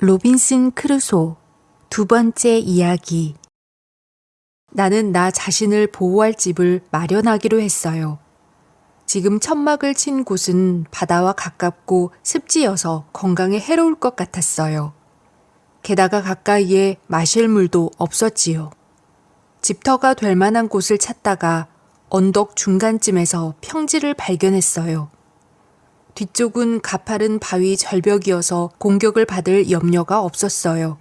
로빈슨 크루소 두 번째 이야기. 나는 나 자신을 보호할 집을 마련하기로 했어요. 지금 천막을 친 곳은 바다와 가깝고 습지여서 건강에 해로울 것 같았어요. 게다가 가까이에 마실 물도 없었지요. 집터가 될 만한 곳을 찾다가 언덕 중간쯤에서 평지를 발견했어요. 뒤쪽은 가파른 바위 절벽이어서 공격을 받을 염려가 없었어요.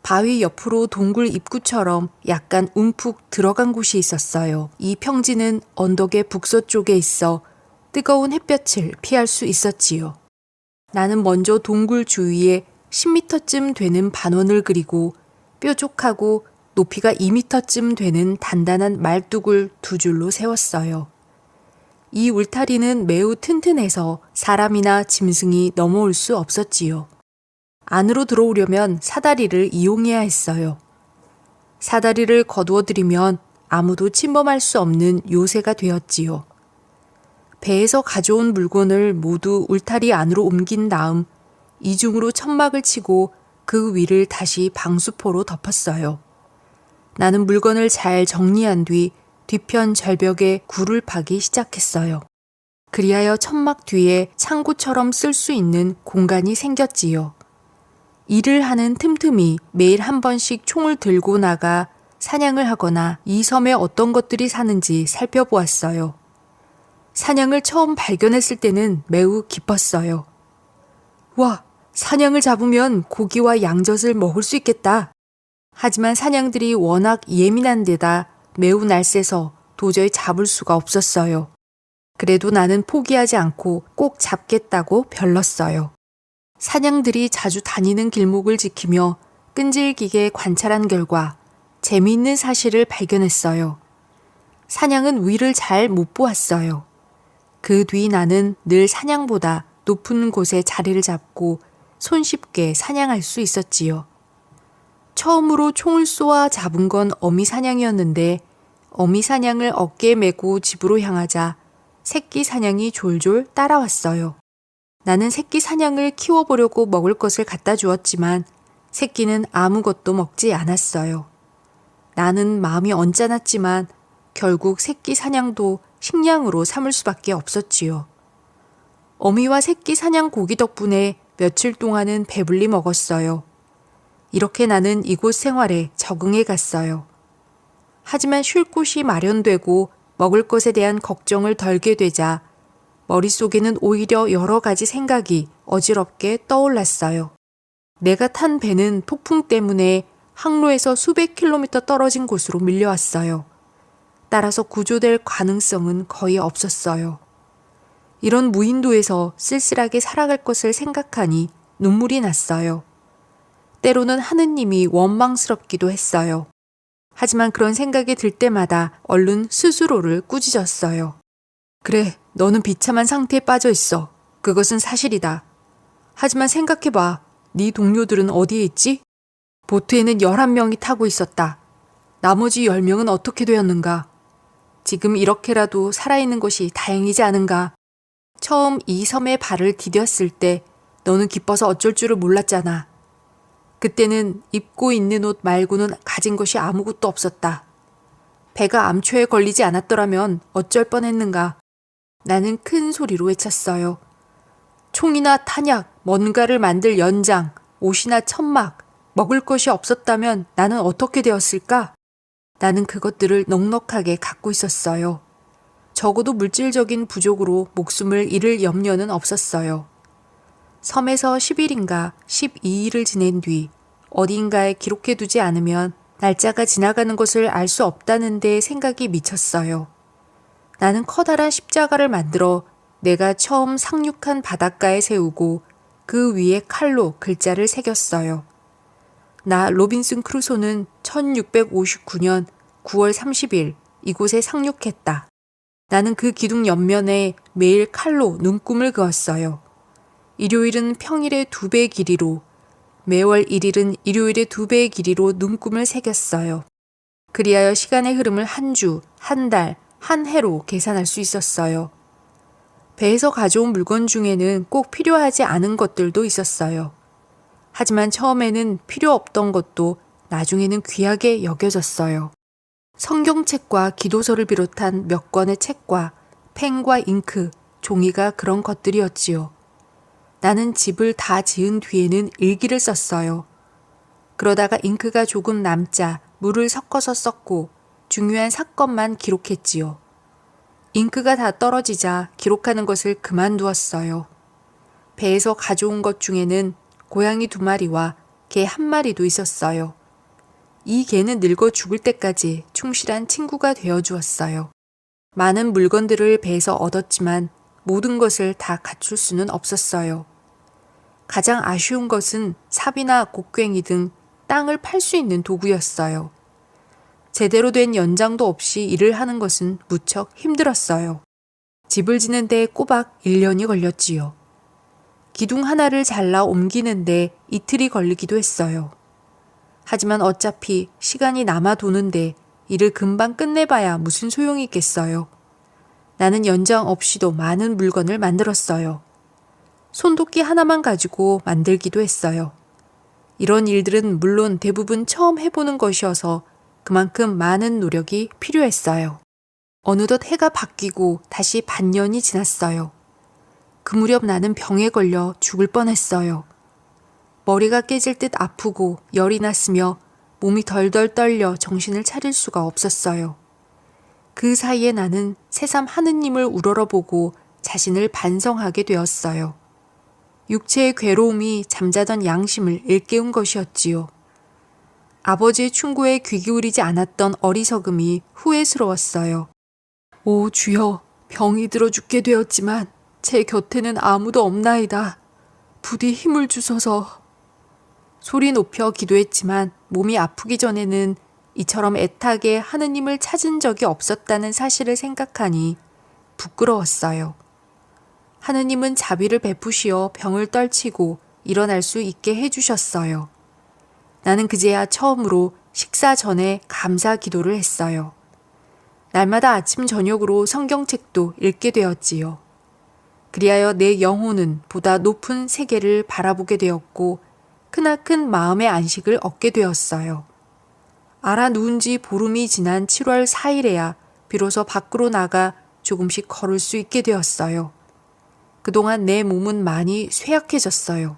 바위 옆으로 동굴 입구처럼 약간 움푹 들어간 곳이 있었어요. 이 평지는 언덕의 북서쪽에 있어 뜨거운 햇볕을 피할 수 있었지요. 나는 먼저 동굴 주위에 10m쯤 되는 반원을 그리고 뾰족하고 높이가 2m쯤 되는 단단한 말뚝을 두 줄로 세웠어요. 이 울타리는 매우 튼튼해서 사람이나 짐승이 넘어올 수 없었지요. 안으로 들어오려면 사다리를 이용해야 했어요. 사다리를 거두어들이면 아무도 침범할 수 없는 요새가 되었지요. 배에서 가져온 물건을 모두 울타리 안으로 옮긴 다음 이중으로 천막을 치고 그 위를 다시 방수포로 덮었어요. 나는 물건을 잘 정리한 뒤 뒤편 절벽에 굴을 파기 시작했어요. 그리하여 천막 뒤에 창고처럼 쓸 수 있는 공간이 생겼지요. 일을 하는 틈틈이 매일 한 번씩 총을 들고 나가 사냥을 하거나 이 섬에 어떤 것들이 사는지 살펴보았어요. 사냥을 처음 발견했을 때는 매우 기뻤어요. 와, 사냥을 잡으면 고기와 양젖을 먹을 수 있겠다. 하지만 사냥들이 워낙 예민한 데다 매우 날쌔서 도저히 잡을 수가 없었어요. 그래도 나는 포기하지 않고 꼭 잡겠다고 별렀어요. 사냥들이 자주 다니는 길목을 지키며 끈질기게 관찰한 결과 재미있는 사실을 발견했어요. 사냥은 위를 잘 못 보았어요. 그 뒤 나는 늘 사냥보다 높은 곳에 자리를 잡고 손쉽게 사냥할 수 있었지요. 처음으로 총을 쏘아 잡은 건 어미 사냥이었는데 어미 사냥을 어깨에 메고 집으로 향하자 새끼 사냥이 졸졸 따라왔어요. 나는 새끼 사냥을 키워보려고 먹을 것을 갖다 주었지만 새끼는 아무것도 먹지 않았어요. 나는 마음이 언짢았지만 결국 새끼 사냥도 식량으로 삼을 수밖에 없었지요. 어미와 새끼 사냥 고기 덕분에 며칠 동안은 배불리 먹었어요. 이렇게 나는 이곳 생활에 적응해 갔어요. 하지만 쉴 곳이 마련되고 먹을 것에 대한 걱정을 덜게 되자 머릿속에는 오히려 여러 가지 생각이 어지럽게 떠올랐어요. 내가 탄 배는 폭풍 때문에 항로에서 수백 킬로미터 떨어진 곳으로 밀려왔어요. 따라서 구조될 가능성은 거의 없었어요. 이런 무인도에서 쓸쓸하게 살아갈 것을 생각하니 눈물이 났어요. 때로는 하느님이 원망스럽기도 했어요. 하지만 그런 생각이 들 때마다 얼른 스스로를 꾸짖었어요. 그래, 너는 비참한 상태에 빠져 있어. 그것은 사실이다. 하지만 생각해봐. 네 동료들은 어디에 있지? 보트에는 11명이 타고 있었다. 나머지 10명은 어떻게 되었는가? 지금 이렇게라도 살아있는 것이 다행이지 않은가? 처음 이 섬에 발을 디뎠을 때 너는 기뻐서 어쩔 줄을 몰랐잖아. 그때는 입고 있는 옷 말고는 가진 것이 아무것도 없었다. 배가 암초에 걸리지 않았더라면 어쩔 뻔했는가. 나는 큰 소리로 외쳤어요. 총이나 탄약, 뭔가를 만들 연장, 옷이나 천막, 먹을 것이 없었다면 나는 어떻게 되었을까? 나는 그것들을 넉넉하게 갖고 있었어요. 적어도 물질적인 부족으로 목숨을 잃을 염려는 없었어요. 섬에서 10일인가 12일을 지낸 뒤 어딘가에 기록해두지 않으면 날짜가 지나가는 것을 알 수 없다는 데 생각이 미쳤어요. 나는 커다란 십자가를 만들어 내가 처음 상륙한 바닷가에 세우고 그 위에 칼로 글자를 새겼어요. 나 로빈슨 크루소는 1659년 9월 30일 이곳에 상륙했다. 나는 그 기둥 옆면에 매일 칼로 눈금을 그었어요. 일요일은 평일의 2배 길이로, 매월 1일은 일요일의 2배의 길이로 눈금을 새겼어요. 그리하여 시간의 흐름을 한 주, 한 달, 한 해로 계산할 수 있었어요. 배에서 가져온 물건 중에는 꼭 필요하지 않은 것들도 있었어요. 하지만 처음에는 필요 없던 것도 나중에는 귀하게 여겨졌어요. 성경책과 기도서를 비롯한 몇 권의 책과 펜과 잉크, 종이가 그런 것들이었지요. 나는 집을 다 지은 뒤에는 일기를 썼어요. 그러다가 잉크가 조금 남자 물을 섞어서 썼고 중요한 사건만 기록했지요. 잉크가 다 떨어지자 기록하는 것을 그만두었어요. 배에서 가져온 것 중에는 고양이 2마리와 개 1마리도 있었어요. 이 개는 늙어 죽을 때까지 충실한 친구가 되어 주었어요. 많은 물건들을 배에서 얻었지만 모든 것을 다 갖출 수는 없었어요. 가장 아쉬운 것은 삽이나 곡괭이 등 땅을 팔 수 있는 도구였어요. 제대로 된 연장도 없이 일을 하는 것은 무척 힘들었어요. 집을 짓는데 꼬박 1년이 걸렸지요. 기둥 하나를 잘라 옮기는데 이틀이 걸리기도 했어요. 하지만 어차피 시간이 남아 도는데 일을 금방 끝내봐야 무슨 소용이 있겠어요. 나는 연장 없이도 많은 물건을 만들었어요. 손도끼 하나만 가지고 만들기도 했어요. 이런 일들은 물론 대부분 처음 해보는 것이어서 그만큼 많은 노력이 필요했어요. 어느덧 해가 바뀌고 다시 반년이 지났어요. 그 무렵 나는 병에 걸려 죽을 뻔했어요. 머리가 깨질 듯 아프고 열이 났으며 몸이 덜덜 떨려 정신을 차릴 수가 없었어요. 그 사이에 나는 새삼 하느님을 우러러보고 자신을 반성하게 되었어요. 육체의 괴로움이 잠자던 양심을 일깨운 것이었지요. 아버지의 충고에 귀 기울이지 않았던 어리석음이 후회스러웠어요. 오 주여, 병이 들어 죽게 되었지만 제 곁에는 아무도 없나이다. 부디 힘을 주소서. 소리 높여 기도했지만 몸이 아프기 전에는 이처럼 애타게 하느님을 찾은 적이 없었다는 사실을 생각하니 부끄러웠어요. 하느님은 자비를 베푸시어 병을 떨치고 일어날 수 있게 해주셨어요. 나는 그제야 처음으로 식사 전에 감사 기도를 했어요. 날마다 아침 저녁으로 성경책도 읽게 되었지요. 그리하여 내 영혼은 보다 높은 세계를 바라보게 되었고 크나큰 마음의 안식을 얻게 되었어요. 알아 누운 지 보름이 지난 7월 4일에야 비로소 밖으로 나가 조금씩 걸을 수 있게 되었어요. 그동안 내 몸은 많이 쇠약해졌어요.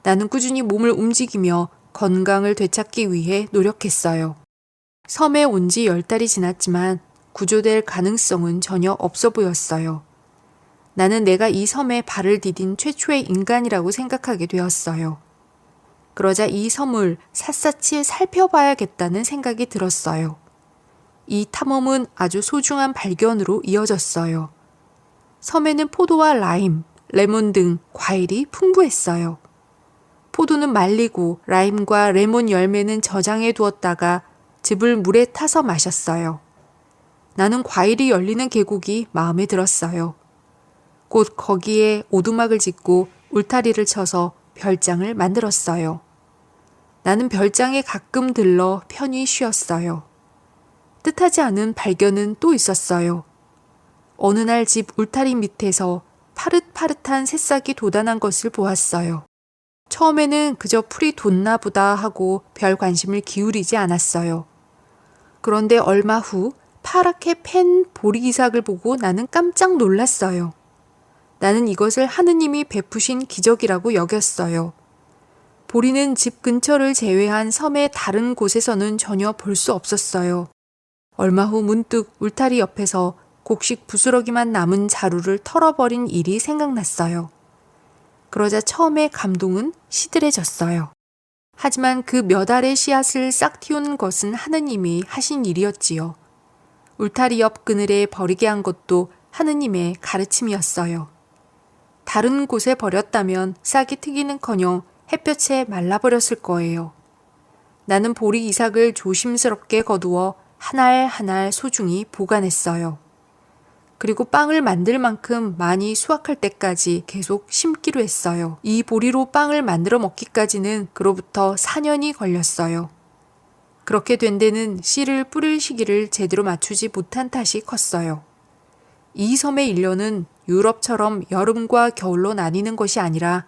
나는 꾸준히 몸을 움직이며 건강을 되찾기 위해 노력했어요. 섬에 온 지 10달이 지났지만 구조될 가능성은 전혀 없어 보였어요. 나는 내가 이 섬에 발을 디딘 최초의 인간이라고 생각하게 되었어요. 그러자 이 섬을 샅샅이 살펴봐야겠다는 생각이 들었어요. 이 탐험은 아주 소중한 발견으로 이어졌어요. 섬에는 포도와 라임, 레몬 등 과일이 풍부했어요. 포도는 말리고 라임과 레몬 열매는 저장해 두었다가 즙을 물에 타서 마셨어요. 나는 과일이 열리는 계곡이 마음에 들었어요. 곧 거기에 오두막을 짓고 울타리를 쳐서 별장을 만들었어요. 나는 별장에 가끔 들러 편히 쉬었어요. 뜻하지 않은 발견은 또 있었어요. 어느 날 집 울타리 밑에서 파릇파릇한 새싹이 돋아난 것을 보았어요. 처음에는 그저 풀이 돋나 보다 하고 별 관심을 기울이지 않았어요. 그런데 얼마 후 파랗게 팬 보리이삭을 보고 나는 깜짝 놀랐어요. 나는 이것을 하느님이 베푸신 기적이라고 여겼어요. 보리는 집 근처를 제외한 섬의 다른 곳에서는 전혀 볼 수 없었어요. 얼마 후 문득 울타리 옆에서 곡식 부스러기만 남은 자루를 털어버린 일이 생각났어요. 그러자 처음의 감동은 시들해졌어요. 하지만 그 몇 알의 씨앗을 싹 틔운 것은 하느님이 하신 일이었지요. 울타리 옆 그늘에 버리게 한 것도 하느님의 가르침이었어요. 다른 곳에 버렸다면 싹이 트기는커녕 햇볕에 말라버렸을 거예요. 나는 보리 이삭을 조심스럽게 거두어 한 알 한 알 소중히 보관했어요. 그리고 빵을 만들 만큼 많이 수확할 때까지 계속 심기로 했어요. 이 보리로 빵을 만들어 먹기까지는 그로부터 4년이 걸렸어요. 그렇게 된 데는 씨를 뿌릴 시기를 제대로 맞추지 못한 탓이 컸어요. 이 섬의 일년은 유럽처럼 여름과 겨울로 나뉘는 것이 아니라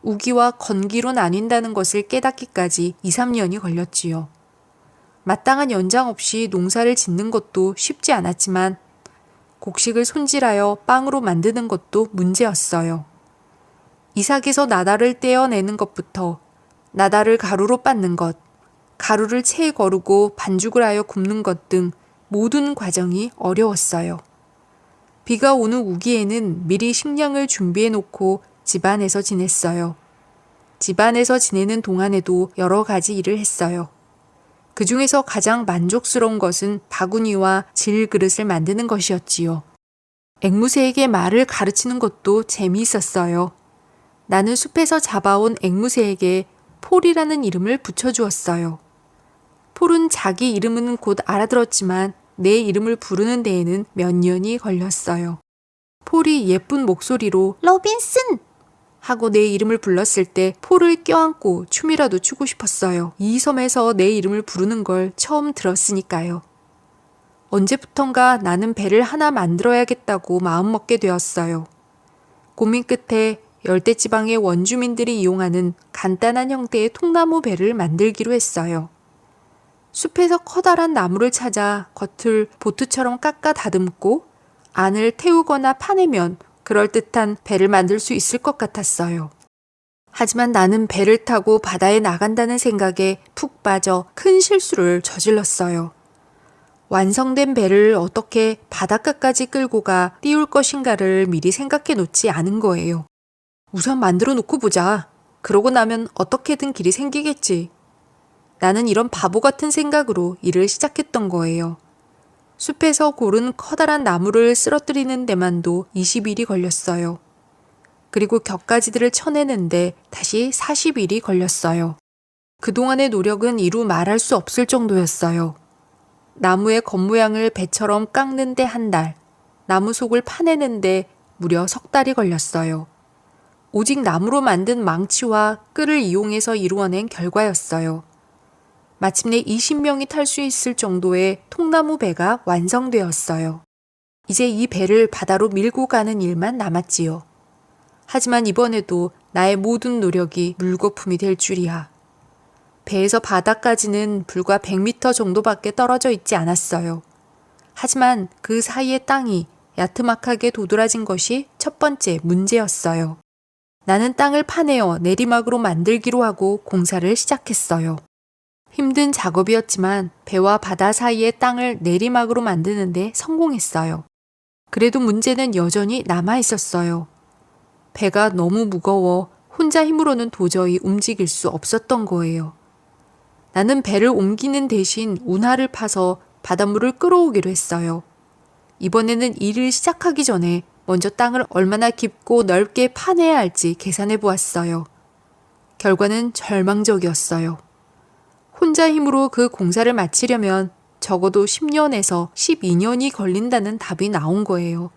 우기와 건기로 나뉜다는 것을 깨닫기까지 2, 3년이 걸렸지요. 마땅한 연장 없이 농사를 짓는 것도 쉽지 않았지만 곡식을 손질하여 빵으로 만드는 것도 문제였어요. 이삭에서 나달을 떼어내는 것부터 나달을 가루로 빻는 것, 가루를 체에 거르고 반죽을 하여 굽는 것 등 모든 과정이 어려웠어요. 비가 오는 우기에는 미리 식량을 준비해 놓고 집안에서 지냈어요. 집안에서 지내는 동안에도 여러 가지 일을 했어요. 그 중에서 가장 만족스러운 것은 바구니와 질그릇을 만드는 것이었지요. 앵무새에게 말을 가르치는 것도 재미있었어요. 나는 숲에서 잡아온 앵무새에게 폴이라는 이름을 붙여주었어요. 폴은 자기 이름은 곧 알아들었지만 내 이름을 부르는 데에는 몇 년이 걸렸어요. 폴이 예쁜 목소리로 로빈슨! 하고 내 이름을 불렀을 때 폴을 껴안고 춤이라도 추고 싶었어요. 이 섬에서 내 이름을 부르는 걸 처음 들었으니까요. 언제부턴가 나는 배를 하나 만들어야겠다고 마음먹게 되었어요. 고민 끝에 열대지방의 원주민들이 이용하는 간단한 형태의 통나무 배를 만들기로 했어요. 숲에서 커다란 나무를 찾아 겉을 보트처럼 깎아 다듬고 안을 태우거나 파내면 그럴듯한 배를 만들 수 있을 것 같았어요. 하지만 나는 배를 타고 바다에 나간다는 생각에 푹 빠져 큰 실수를 저질렀어요. 완성된 배를 어떻게 바닷가까지 끌고 가 띄울 것인가를 미리 생각해 놓지 않은 거예요. 우선 만들어 놓고 보자. 그러고 나면 어떻게든 길이 생기겠지. 나는 이런 바보 같은 생각으로 일을 시작했던 거예요. 숲에서 고른 커다란 나무를 쓰러뜨리는 데만도 20일이 걸렸어요. 그리고 격가지들을 쳐내는데 다시 40일이 걸렸어요. 그동안의 노력은 이루 말할 수 없을 정도였어요. 나무의 겉모양을 배처럼 깎는데 한 달, 나무 속을 파내는데 무려 석 달이 걸렸어요. 오직 나무로 만든 망치와 끌을 이용해서 이루어낸 결과였어요. 마침내 20명이 탈 수 있을 정도의 통나무 배가 완성되었어요. 이제 이 배를 바다로 밀고 가는 일만 남았지요. 하지만 이번에도 나의 모든 노력이 물거품이 될 줄이야. 배에서 바다까지는 불과 100m 정도밖에 떨어져 있지 않았어요. 하지만 그 사이의 땅이 야트막하게 도드라진 것이 첫 번째 문제였어요. 나는 땅을 파내어 내리막으로 만들기로 하고 공사를 시작했어요. 힘든 작업이었지만 배와 바다 사이의 땅을 내리막으로 만드는데 성공했어요. 그래도 문제는 여전히 남아 있었어요. 배가 너무 무거워 혼자 힘으로는 도저히 움직일 수 없었던 거예요. 나는 배를 옮기는 대신 운하를 파서 바닷물을 끌어오기로 했어요. 이번에는 일을 시작하기 전에 먼저 땅을 얼마나 깊고 넓게 파내야 할지 계산해 보았어요. 결과는 절망적이었어요. 혼자 힘으로 그 공사를 마치려면 적어도 10년에서 12년이 걸린다는 답이 나온 거예요.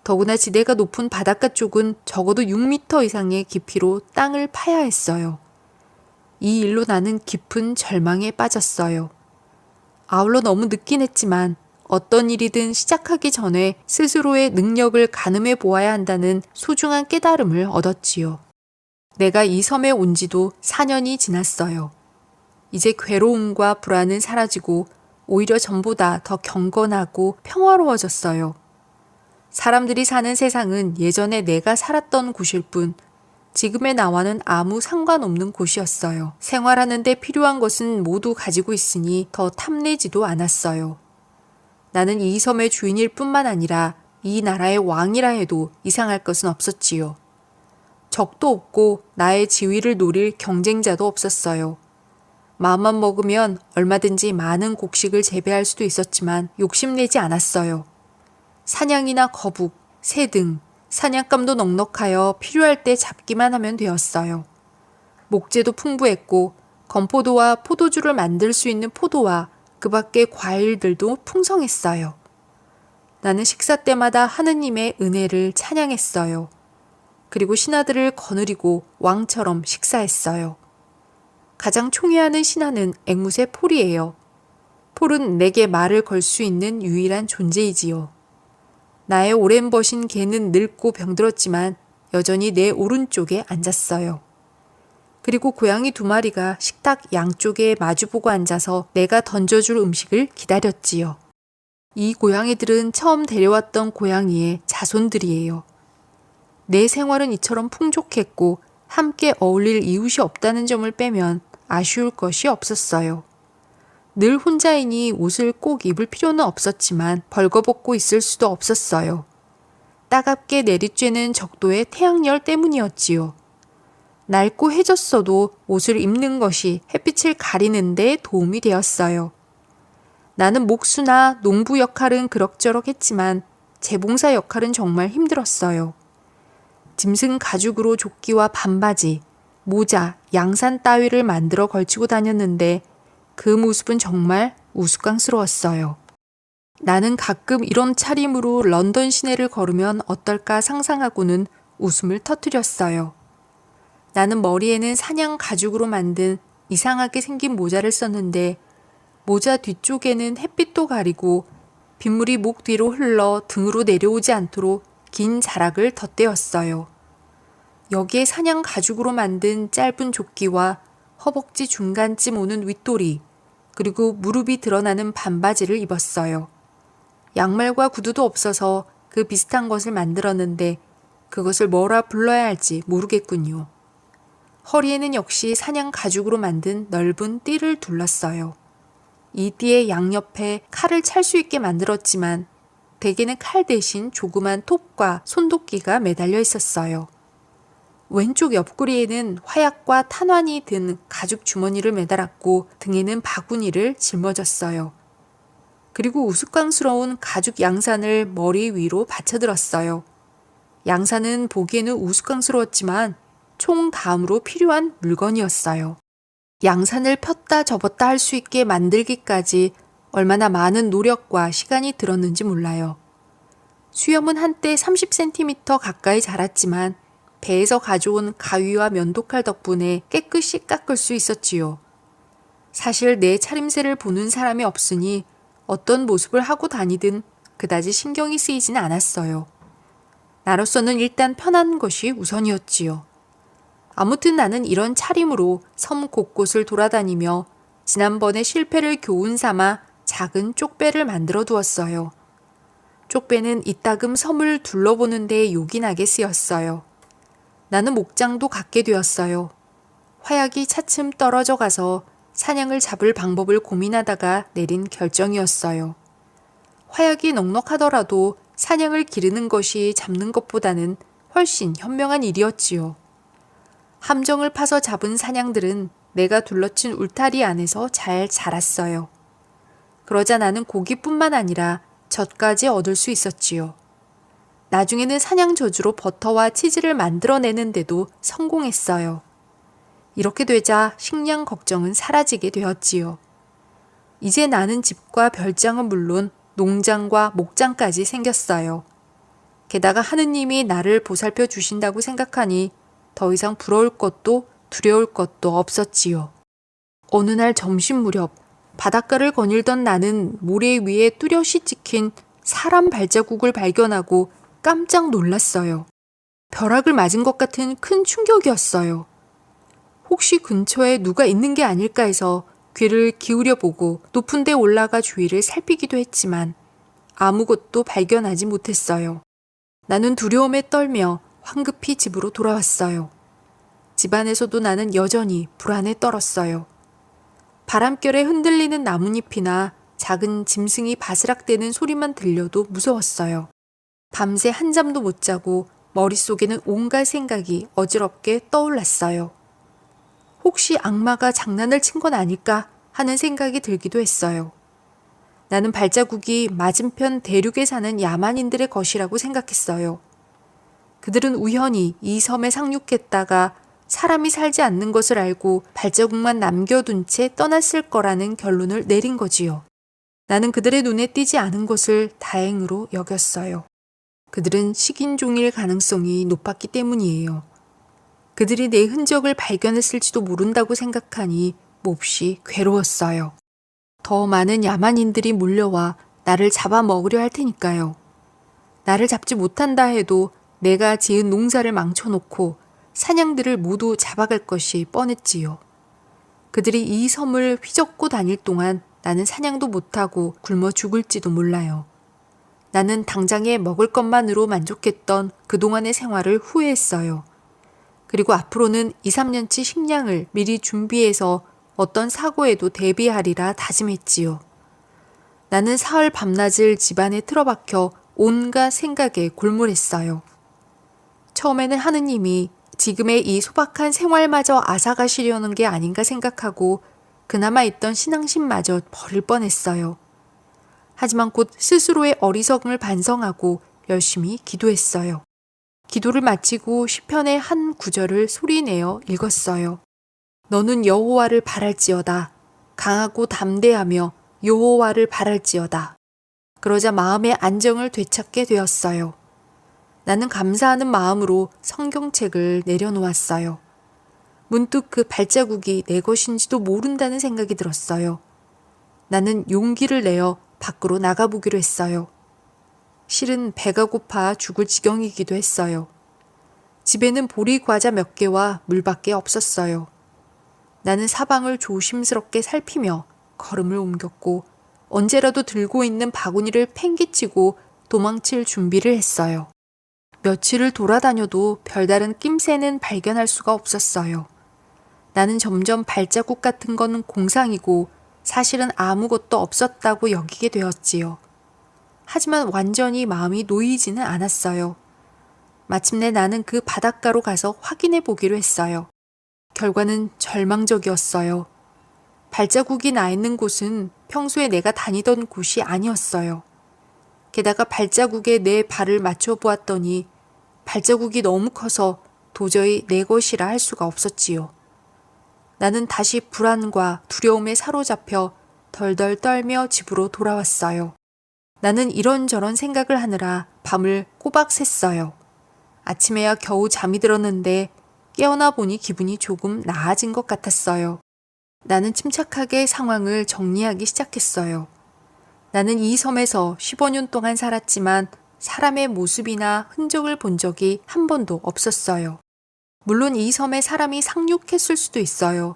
더구나 지대가 높은 바닷가 쪽은 적어도 6m 이상의 깊이로 땅을 파야 했어요. 이 일로 나는 깊은 절망에 빠졌어요. 아울러 너무 늦긴 했지만 어떤 일이든 시작하기 전에 스스로의 능력을 가늠해 보아야 한다는 소중한 깨달음을 얻었지요. 내가 이 섬에 온 지도 4년이 지났어요. 이제 괴로움과 불안은 사라지고 오히려 전보다 더 경건하고 평화로워졌어요. 사람들이 사는 세상은 예전에 내가 살았던 곳일 뿐 지금의 나와는 아무 상관없는 곳이었어요. 생활하는 데 필요한 것은 모두 가지고 있으니 더 탐내지도 않았어요. 나는 이 섬의 주인일 뿐만 아니라 이 나라의 왕이라 해도 이상할 것은 없었지요. 적도 없고 나의 지위를 노릴 경쟁자도 없었어요. 마음만 먹으면 얼마든지 많은 곡식을 재배할 수도 있었지만 욕심내지 않았어요. 사냥이나 거북, 새 등 사냥감도 넉넉하여 필요할 때 잡기만 하면 되었어요. 목재도 풍부했고 건포도와 포도주를 만들 수 있는 포도와 그 밖의 과일들도 풍성했어요. 나는 식사 때마다 하느님의 은혜를 찬양했어요. 그리고 신하들을 거느리고 왕처럼 식사했어요. 가장 총애하는 신하는 앵무새 폴이에요. 폴은 내게 말을 걸 수 있는 유일한 존재이지요. 나의 오랜 버신 개는 늙고 병들었지만 여전히 내 오른쪽에 앉았어요. 그리고 고양이 2마리가 식탁 양쪽에 마주보고 앉아서 내가 던져줄 음식을 기다렸지요. 이 고양이들은 처음 데려왔던 고양이의 자손들이에요. 내 생활은 이처럼 풍족했고 함께 어울릴 이웃이 없다는 점을 빼면 아쉬울 것이 없었어요. 늘 혼자이니 옷을 꼭 입을 필요는 없었지만 벌거벗고 있을 수도 없었어요. 따갑게 내리쬐는 적도의 태양열 때문이었지요. 낡고 해졌어도 옷을 입는 것이 햇빛을 가리는 데 도움이 되었어요. 나는 목수나 농부 역할은 그럭저럭 했지만 재봉사 역할은 정말 힘들었어요. 짐승 가죽으로 조끼와 반바지, 모자, 양산 따위를 만들어 걸치고 다녔는데 그 모습은 정말 우스꽝스러웠어요. 나는 가끔 이런 차림으로 런던 시내를 걸으면 어떨까 상상하고는 웃음을 터뜨렸어요. 나는 머리에는 사냥 가죽으로 만든 이상하게 생긴 모자를 썼는데 모자 뒤쪽에는 햇빛도 가리고 빗물이 목 뒤로 흘러 등으로 내려오지 않도록 긴 자락을 덧대었어요. 여기에 사냥 가죽으로 만든 짧은 조끼와 허벅지 중간쯤 오는 윗도리, 그리고 무릎이 드러나는 반바지를 입었어요. 양말과 구두도 없어서 그 비슷한 것을 만들었는데 그것을 뭐라 불러야 할지 모르겠군요. 허리에는 역시 사냥 가죽으로 만든 넓은 띠를 둘렀어요. 이 띠의 양옆에 칼을 찰 수 있게 만들었지만 대개는 칼 대신 조그만 톱과 손도끼가 매달려 있었어요. 왼쪽 옆구리에는 화약과 탄환이 든 가죽 주머니를 매달았고 등에는 바구니를 짊어졌어요. 그리고 우스꽝스러운 가죽 양산을 머리 위로 받쳐들었어요. 양산은 보기에는 우스꽝스러웠지만 총 다음으로 필요한 물건이었어요. 양산을 폈다 접었다 할 수 있게 만들기까지 얼마나 많은 노력과 시간이 들었는지 몰라요. 수염은 한때 30cm 가까이 자랐지만 배에서 가져온 가위와 면도칼 덕분에 깨끗이 깎을 수 있었지요. 사실 내 차림새를 보는 사람이 없으니 어떤 모습을 하고 다니든 그다지 신경이 쓰이진 않았어요. 나로서는 일단 편한 것이 우선이었지요. 아무튼 나는 이런 차림으로 섬 곳곳을 돌아다니며 지난번의 실패를 교훈 삼아 작은 쪽배를 만들어 두었어요. 쪽배는 이따금 섬을 둘러보는 데 요긴하게 쓰였어요. 나는 목장도 갖게 되었어요. 화약이 차츰 떨어져 가서 사냥을 잡을 방법을 고민하다가 내린 결정이었어요. 화약이 넉넉하더라도 사냥을 기르는 것이 잡는 것보다는 훨씬 현명한 일이었지요. 함정을 파서 잡은 사냥들은 내가 둘러친 울타리 안에서 잘 자랐어요. 그러자 나는 고기뿐만 아니라 젖까지 얻을 수 있었지요. 나중에는 사냥 저주로 버터와 치즈를 만들어내는데도 성공했어요. 이렇게 되자 식량 걱정은 사라지게 되었지요. 이제 나는 집과 별장은 물론 농장과 목장까지 생겼어요. 게다가 하느님이 나를 보살펴 주신다고 생각하니 더 이상 부러울 것도 두려울 것도 없었지요. 어느 날 점심 무렵 바닷가를 거닐던 나는 모래 위에 뚜렷이 찍힌 사람 발자국을 발견하고 깜짝 놀랐어요. 벼락을 맞은 것 같은 큰 충격이었어요. 혹시 근처에 누가 있는 게 아닐까 해서 귀를 기울여 보고 높은 데 올라가 주위를 살피기도 했지만 아무것도 발견하지 못했어요. 나는 두려움에 떨며 황급히 집으로 돌아왔어요. 집안에서도 나는 여전히 불안에 떨었어요. 바람결에 흔들리는 나뭇잎이나 작은 짐승이 바스락대는 소리만 들려도 무서웠어요. 밤새 한잠도 못 자고 머릿속에는 온갖 생각이 어지럽게 떠올랐어요. 혹시 악마가 장난을 친 건 아닐까 하는 생각이 들기도 했어요. 나는 발자국이 맞은편 대륙에 사는 야만인들의 것이라고 생각했어요. 그들은 우연히 이 섬에 상륙했다가 사람이 살지 않는 것을 알고 발자국만 남겨둔 채 떠났을 거라는 결론을 내린 거지요. 나는 그들의 눈에 띄지 않은 것을 다행으로 여겼어요. 그들은 식인종일 가능성이 높았기 때문이에요. 그들이 내 흔적을 발견했을지도 모른다고 생각하니 몹시 괴로웠어요. 더 많은 야만인들이 몰려와 나를 잡아먹으려 할 테니까요. 나를 잡지 못한다 해도 내가 지은 농사를 망쳐놓고 사냥들을 모두 잡아갈 것이 뻔했지요. 그들이 이 섬을 휘젓고 다닐 동안 나는 사냥도 못하고 굶어 죽을지도 몰라요. 나는 당장에 먹을 것만으로 만족했던 그동안의 생활을 후회했어요. 그리고 앞으로는 2, 3년치 식량을 미리 준비해서 어떤 사고에도 대비하리라 다짐했지요. 나는 사흘 밤낮을 집안에 틀어박혀 온갖 생각에 골몰했어요. 처음에는 하느님이 지금의 이 소박한 생활마저 앗아가시려는 게 아닌가 생각하고 그나마 있던 신앙심마저 버릴 뻔했어요. 하지만 곧 스스로의 어리석음을 반성하고 열심히 기도했어요. 기도를 마치고 시편의 한 구절을 소리내어 읽었어요. 너는 여호와를 바랄지어다. 강하고 담대하며 여호와를 바랄지어다. 그러자 마음의 안정을 되찾게 되었어요. 나는 감사하는 마음으로 성경책을 내려놓았어요. 문득 그 발자국이 내 것인지도 모른다는 생각이 들었어요. 나는 용기를 내어 밖으로 나가보기로 했어요. 실은 배가 고파 죽을 지경이기도 했어요. 집에는 보리 과자 몇 개와 물밖에 없었어요. 나는 사방을 조심스럽게 살피며 걸음을 옮겼고 언제라도 들고 있는 바구니를 팽개치고 도망칠 준비를 했어요. 며칠을 돌아다녀도 별다른 낌새는 발견할 수가 없었어요. 나는 점점 발자국 같은 건 공상이고 사실은 아무것도 없었다고 여기게 되었지요. 하지만 완전히 마음이 놓이지는 않았어요. 마침내 나는 그 바닷가로 가서 확인해 보기로 했어요. 결과는 절망적이었어요. 발자국이 나 있는 곳은 평소에 내가 다니던 곳이 아니었어요. 게다가 발자국에 내 발을 맞춰 보았더니 발자국이 너무 커서 도저히 내 것이라 할 수가 없었지요. 나는 다시 불안과 두려움에 사로잡혀 덜덜 떨며 집으로 돌아왔어요. 나는 이런저런 생각을 하느라 밤을 꼬박 샜어요. 아침에야 겨우 잠이 들었는데 깨어나 보니 기분이 조금 나아진 것 같았어요. 나는 침착하게 상황을 정리하기 시작했어요. 나는 이 섬에서 15년 동안 살았지만 사람의 모습이나 흔적을 본 적이 한 번도 없었어요. 물론 이 섬에 사람이 상륙했을 수도 있어요.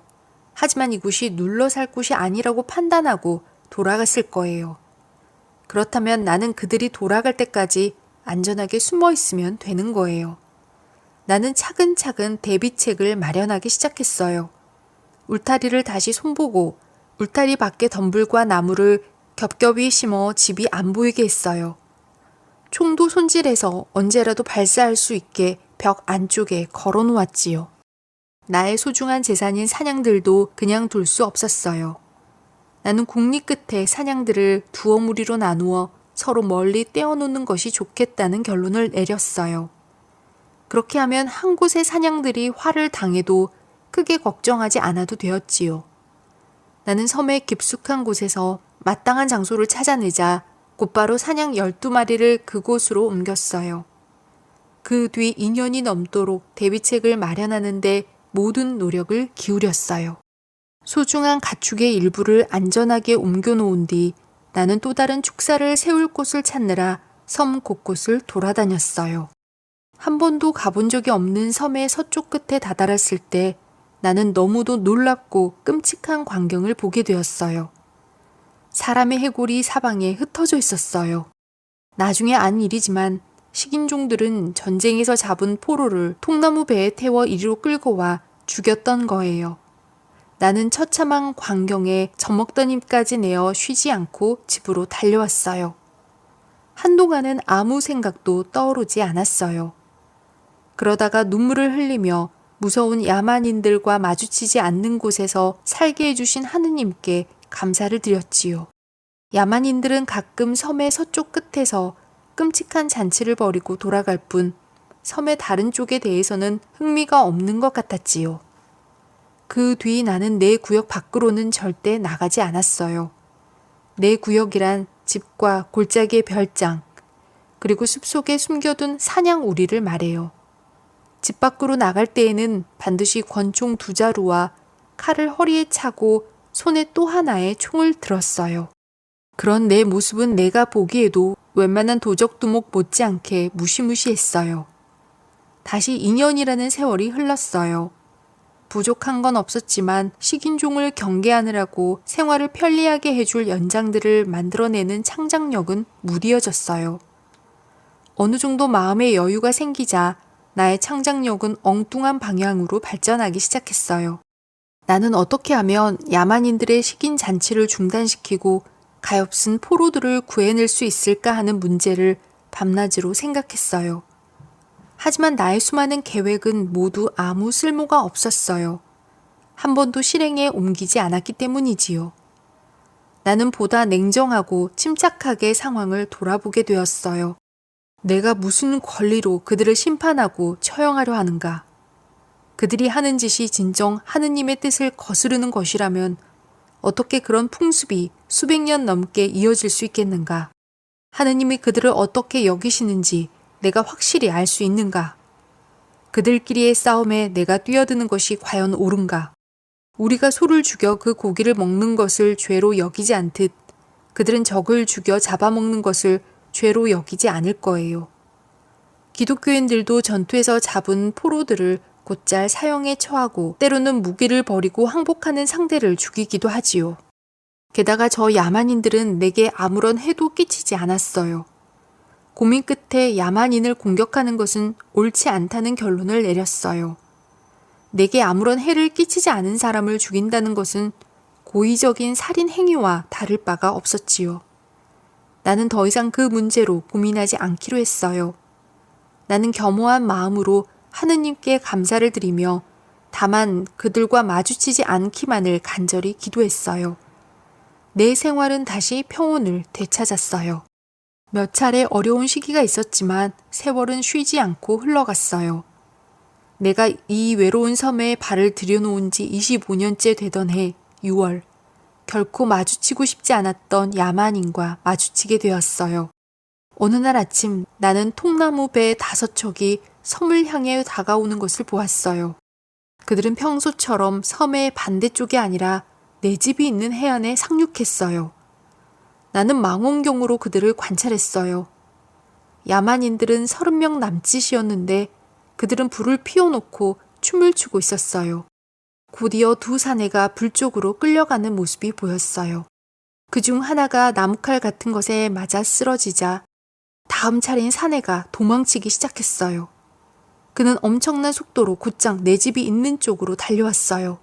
하지만 이곳이 눌러 살 곳이 아니라고 판단하고 돌아갔을 거예요. 그렇다면 나는 그들이 돌아갈 때까지 안전하게 숨어 있으면 되는 거예요. 나는 차근차근 대비책을 마련하기 시작했어요. 울타리를 다시 손보고 울타리 밖에 덤불과 나무를 겹겹이 심어 집이 안 보이게 했어요. 총도 손질해서 언제라도 발사할 수 있게 벽 안쪽에 걸어 놓았지요. 나의 소중한 재산인 사냥들도 그냥 둘 수 없었어요. 나는 국리 끝에 사냥들을 두어 무리로 나누어 서로 멀리 떼어놓는 것이 좋겠다는 결론을 내렸어요. 그렇게 하면 한 곳의 사냥들이 화를 당해도 크게 걱정하지 않아도 되었지요. 나는 섬의 깊숙한 곳에서 마땅한 장소를 찾아내자 곧바로 사냥 12마리를 그곳으로 옮겼어요. 그 뒤 2년이 넘도록 대비책을 마련하는데 모든 노력을 기울였어요. 소중한 가축의 일부를 안전하게 옮겨놓은 뒤 나는 또 다른 축사를 세울 곳을 찾느라 섬 곳곳을 돌아다녔어요. 한 번도 가본 적이 없는 섬의 서쪽 끝에 다다랐을 때 나는 너무도 놀랍고 끔찍한 광경을 보게 되었어요. 사람의 해골이 사방에 흩어져 있었어요. 나중에 안 일이지만 식인종들은 전쟁에서 잡은 포로를 통나무 배에 태워 이리로 끌고 와 죽였던 거예요. 나는 처참한 광경에 젖먹던 힘까지 내어 쉬지 않고 집으로 달려왔어요. 한동안은 아무 생각도 떠오르지 않았어요. 그러다가 눈물을 흘리며 무서운 야만인들과 마주치지 않는 곳에서 살게 해주신 하느님께 감사를 드렸지요. 야만인들은 가끔 섬의 서쪽 끝에서 끔찍한 잔치를 벌이고 돌아갈 뿐 섬의 다른 쪽에 대해서는 흥미가 없는 것 같았지요. 그 뒤 나는 내 구역 밖으로는 절대 나가지 않았어요. 내 구역이란 집과 골짜기의 별장, 그리고 숲속에 숨겨둔 사냥 우리를 말해요. 집 밖으로 나갈 때에는 반드시 권총 2자루와 칼을 허리에 차고 손에 또 하나의 총을 들었어요. 그런 내 모습은 내가 보기에도 웬만한 도적두목 못지않게 무시무시했어요. 다시 2년이라는 세월이 흘렀어요. 부족한 건 없었지만 식인종을 경계하느라고 생활을 편리하게 해줄 연장들을 만들어내는 창작력은 무디어졌어요. 어느 정도 마음의 여유가 생기자 나의 창작력은 엉뚱한 방향으로 발전하기 시작했어요. 나는 어떻게 하면 야만인들의 식인 잔치를 중단시키고 가엾은 포로들을 구해낼 수 있을까 하는 문제를 밤낮으로 생각했어요. 하지만 나의 수많은 계획은 모두 아무 쓸모가 없었어요. 한 번도 실행에 옮기지 않았기 때문이지요. 나는 보다 냉정하고 침착하게 상황을 돌아보게 되었어요. 내가 무슨 권리로 그들을 심판하고 처형하려 하는가? 그들이 하는 짓이 진정 하느님의 뜻을 거스르는 것이라면 어떻게 그런 풍습이 수백 년 넘게 이어질 수 있겠는가? 하느님이 그들을 어떻게 여기시는지 내가 확실히 알 수 있는가? 그들끼리의 싸움에 내가 뛰어드는 것이 과연 옳은가? 우리가 소를 죽여 그 고기를 먹는 것을 죄로 여기지 않듯 그들은 적을 죽여 잡아먹는 것을 죄로 여기지 않을 거예요. 기독교인들도 전투에서 잡은 포로들을 곧잘 사형에 처하고 때로는 무기를 버리고 항복하는 상대를 죽이기도 하지요. 게다가 저 야만인들은 내게 아무런 해도 끼치지 않았어요. 고민 끝에 야만인을 공격하는 것은 옳지 않다는 결론을 내렸어요. 내게 아무런 해를 끼치지 않은 사람을 죽인다는 것은 고의적인 살인 행위와 다를 바가 없었지요. 나는 더 이상 그 문제로 고민하지 않기로 했어요. 나는 겸허한 마음으로 하느님께 감사를 드리며 다만 그들과 마주치지 않기만을 간절히 기도했어요. 내 생활은 다시 평온을 되찾았어요. 몇 차례 어려운 시기가 있었지만 세월은 쉬지 않고 흘러갔어요. 내가 이 외로운 섬에 발을 들여놓은 지 25년째 되던 해 6월, 결코 마주치고 싶지 않았던 야만인과 마주치게 되었어요. 어느 날 아침 나는 통나무 배 5척이 섬을 향해 다가오는 것을 보았어요. 그들은 평소처럼 섬의 반대쪽이 아니라 내 집이 있는 해안에 상륙했어요. 나는 망원경으로 그들을 관찰했어요. 야만인들은 30명 남짓이었는데 그들은 불을 피워놓고 춤을 추고 있었어요. 곧이어 두 사내가 불 쪽으로 끌려가는 모습이 보였어요. 그중 하나가 나무칼 같은 것에 맞아 쓰러지자 다음 차례인 사내가 도망치기 시작했어요. 그는 엄청난 속도로 곧장 내 집이 있는 쪽으로 달려왔어요.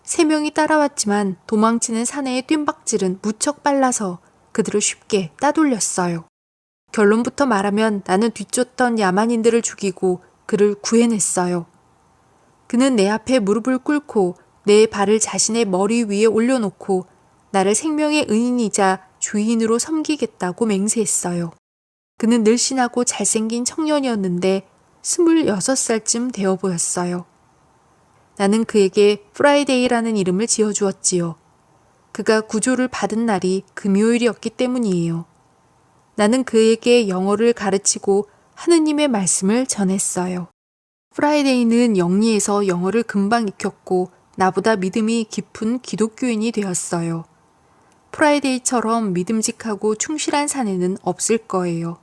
3명이 따라왔지만 도망치는 사내의 뜀박질은 무척 빨라서 그들을 쉽게 따돌렸어요. 결론부터 말하면 나는 뒤쫓던 야만인들을 죽이고 그를 구해냈어요. 그는 내 앞에 무릎을 꿇고 내 발을 자신의 머리 위에 올려놓고 나를 생명의 은인이자 주인으로 섬기겠다고 맹세했어요. 그는 늘씬하고 잘생긴 청년이었는데 26살쯤 되어 보였어요. 나는 그에게 프라이데이라는 이름을 지어주었지요. 그가 구조를 받은 날이 금요일이었기 때문이에요. 나는 그에게 영어를 가르치고 하느님의 말씀을 전했어요. 프라이데이는 영리해서 영어를 금방 익혔고 나보다 믿음이 깊은 기독교인이 되었어요. 프라이데이처럼 믿음직하고 충실한 사내는 없을 거예요.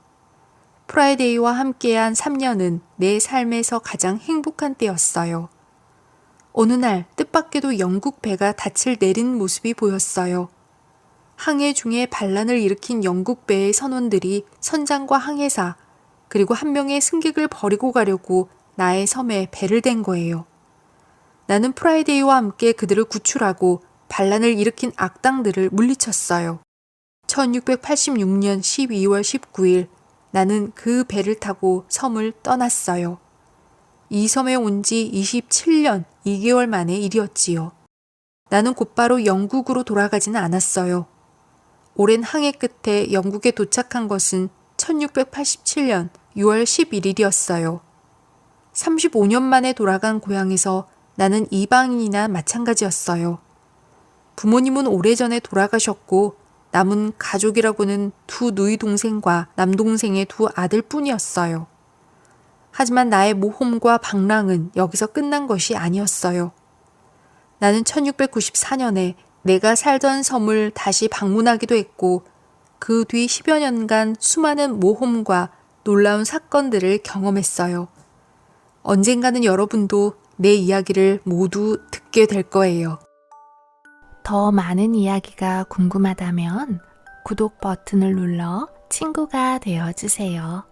프라이데이와 함께한 3년은 내 삶에서 가장 행복한 때였어요. 어느 날 뜻밖에도 영국 배가 닻을 내린 모습이 보였어요. 항해 중에 반란을 일으킨 영국 배의 선원들이 선장과 항해사 그리고 한 명의 승객을 버리고 가려고 나의 섬에 배를 댄 거예요. 나는 프라이데이와 함께 그들을 구출하고 반란을 일으킨 악당들을 물리쳤어요. 1686년 12월 19일 나는 그 배를 타고 섬을 떠났어요. 이 섬에 온 지 27년 2개월 만의 일이었지요. 나는 곧바로 영국으로 돌아가지는 않았어요. 오랜 항해 끝에 영국에 도착한 것은 1687년 6월 11일이었어요. 35년 만에 돌아간 고향에서 나는 이방인이나 마찬가지였어요. 부모님은 오래전에 돌아가셨고 남은 가족이라고는 두 누이 동생과 남동생의 두 아들뿐이었어요. 하지만 나의 모험과 방랑은 여기서 끝난 것이 아니었어요. 나는 1694년에 내가 살던 섬을 다시 방문하기도 했고 그 뒤 10여 년간 수많은 모험과 놀라운 사건들을 경험했어요. 언젠가는 여러분도 내 이야기를 모두 듣게 될 거예요. 더 많은 이야기가 궁금하다면 구독 버튼을 눌러 친구가 되어주세요.